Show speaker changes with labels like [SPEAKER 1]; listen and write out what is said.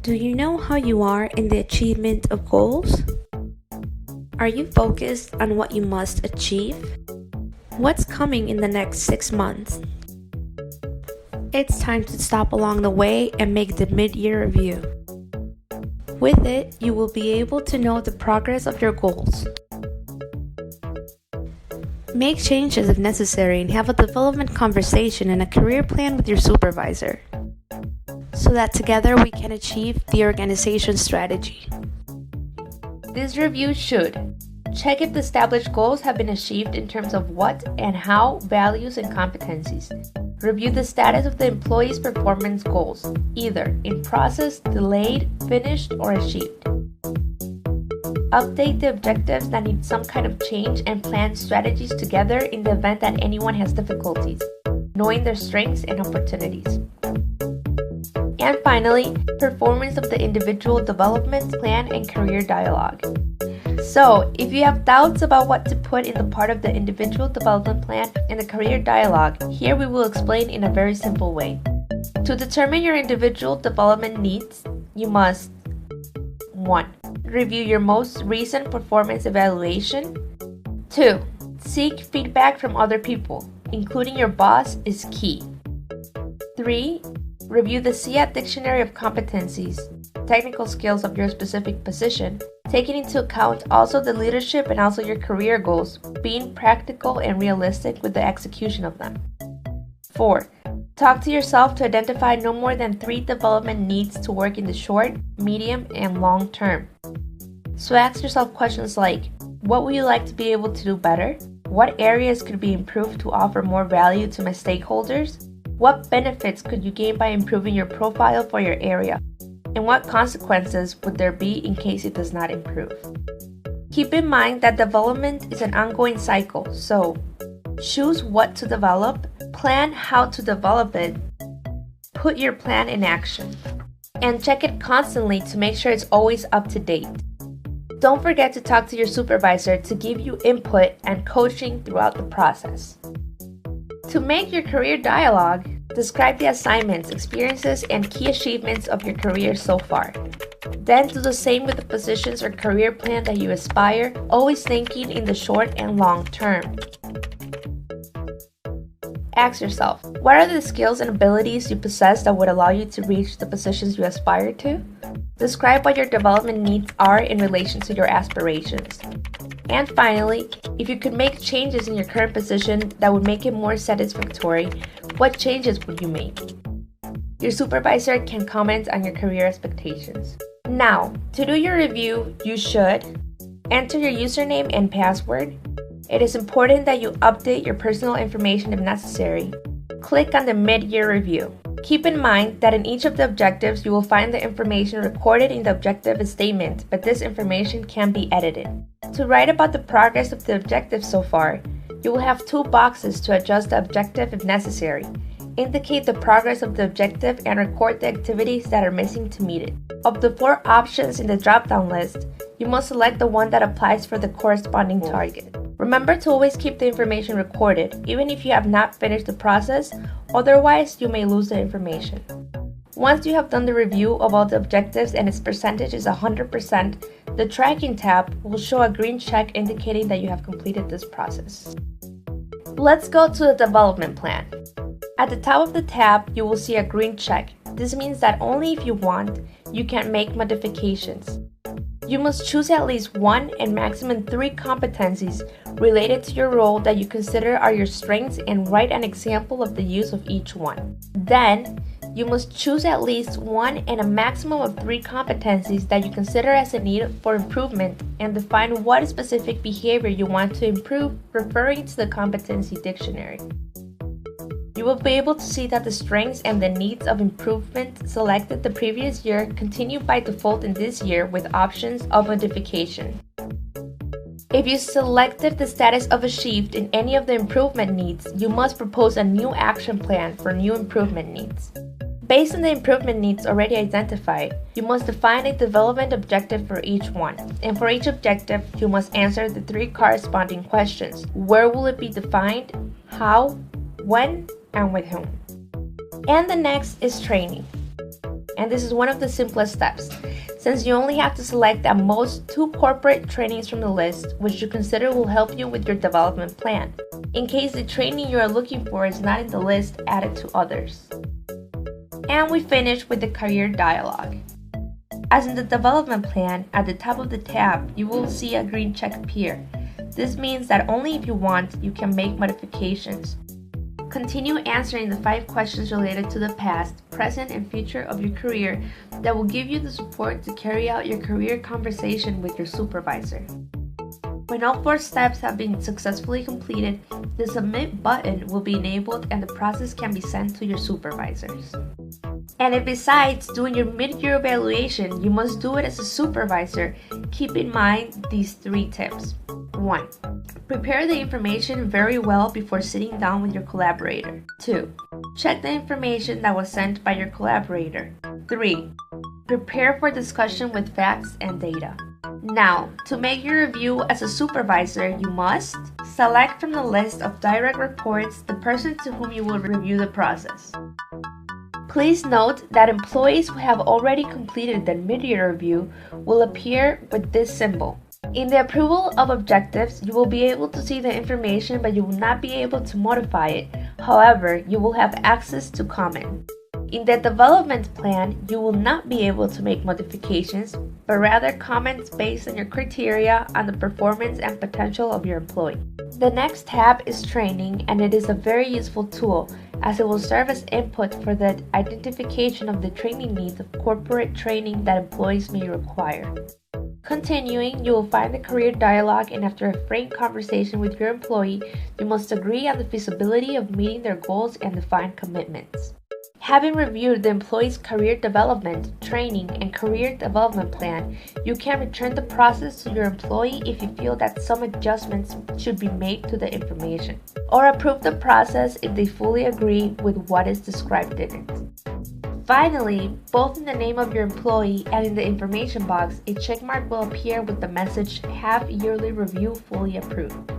[SPEAKER 1] Do you know how you are in the achievement of goals? Are you focused on what you must achieve? What's coming in the next 6 months? It's time to stop along the way and make the mid-year review. With it, you will be able to know the progress of your goals. Make changes if necessary and have a development conversation and a career plan with your supervisor, so that together we can achieve the organization strategy. This review should check if the established goals have been achieved in terms of what and how, values, and competencies. Review the status of the employee's performance goals, either in process, delayed, finished, or achieved. Update the objectives that need some kind of change and plan strategies together in the event that anyone has difficulties, knowing their strengths and opportunities. And finally, performance of the individual development plan and career dialogue. So, if you have doubts about what to put in the part of the individual development plan and the career dialogue, here we will explain in a very simple way. To determine your individual development needs, you must 1. Review your most recent performance evaluation. 2. Seek feedback from other people, including your boss is key. 3. Review the SIAT Dictionary of Competencies, technical skills of your specific position, taking into account also the leadership and also your career goals, being practical and realistic with the execution of them. 4. Talk to yourself to identify no more than 3 development needs to work in the short, medium, and long term. So ask yourself questions like, what would you like to be able to do better? What areas could be improved to offer more value to my stakeholders? What benefits could you gain by improving your profile for your area? And what consequences would there be in case it does not improve? Keep in mind that development is an ongoing cycle, so choose what to develop, plan how to develop it, put your plan in action, and check it constantly to make sure it's always up to date. Don't forget to talk to your supervisor to give you input and coaching throughout the process. To make your career dialogue, describe the assignments, experiences, and key achievements of your career so far. Then do the same with the positions or career plan that you aspire, always thinking in the short and long term. Ask yourself, what are the skills and abilities you possess that would allow you to reach the positions you aspire to? Describe what your development needs are in relation to your aspirations. And finally, if you could make changes in your current position that would make it more satisfactory, what changes would you make? Your supervisor can comment on your career expectations. Now, to do your review, you should enter your username and password. It is important that you update your personal information if necessary. Click on the mid-year review. Keep in mind that in each of the objectives you will find the information recorded in the objective statement, but this information can be edited. To write about the progress of the objective so far, you will have 2 boxes to adjust the objective if necessary. Indicate the progress of the objective and record the activities that are missing to meet it. Of the 4 options in the drop-down list, you must select the one that applies for the corresponding target. Remember to always keep the information recorded, even if you have not finished the process, otherwise you may lose the information. Once you have done the review of all the objectives and its percentage is 100%, the tracking tab will show a green check indicating that you have completed this process. Let's go to the development plan. At the top of the tab, you will see a green check. This means that only if you want, you can make modifications. You must choose at least 1 and maximum 3 competencies related to your role that you consider are your strengths and write an example of the use of each one. Then, you must choose at least 1 and a maximum of 3 competencies that you consider as a need for improvement and define what specific behavior you want to improve, referring to the competency dictionary. You will be able to see that the strengths and the needs of improvement selected the previous year continue by default in this year with options of modification. If you selected the status of achieved in any of the improvement needs, you must propose a new action plan for new improvement needs. Based on the improvement needs already identified, you must define a development objective for each one. And for each objective, you must answer the 3 corresponding questions. Where will it be defined? How? When? And with whom? And the next is training. and this is one of the simplest steps, since you only have to select at most 2 corporate trainings from the list, which you consider will help you with your development plan. In case the training you are looking for is not in the list, add it to others. And we finish with the career dialogue. As in the development plan, at the top of the tab, you will see a green check appear. This means that only if you want, you can make modifications. Continue answering the 5 questions related to the past, present, and future of your career that will give you the support to carry out your career conversation with your supervisor. When all 4 steps have been successfully completed, the Submit button will be enabled and the process can be sent to your supervisors. And if besides doing your mid-year evaluation, you must do it as a supervisor, keep in mind these 3 tips. 1. Prepare the information very well before sitting down with your collaborator. 2. Check the information that was sent by your collaborator. 3. Prepare for discussion with facts and data. Now, to make your review as a supervisor, you must select from the list of direct reports the person to whom you will review the process. Please note that employees who have already completed their mid-year review will appear with this symbol. In the approval of objectives, you will be able to see the information, but you will not be able to modify it. However, you will have access to comment. In the development plan, you will not be able to make modifications, but rather comments based on your criteria on the performance and potential of your employee. The next tab is training, and it is a very useful tool as it will serve as input for the identification of the training needs of corporate training that employees may require. Continuing, you will find the career dialogue, and after a frank conversation with your employee, you must agree on the feasibility of meeting their goals and define commitments. Having reviewed the employee's career development, training, and career development plan, you can return the process to your employee if you feel that some adjustments should be made to the information, or approve the process if they fully agree with what is described in it. Finally, both in the name of your employee and in the information box, a checkmark will appear with the message "Have Yearly Review Fully Approved."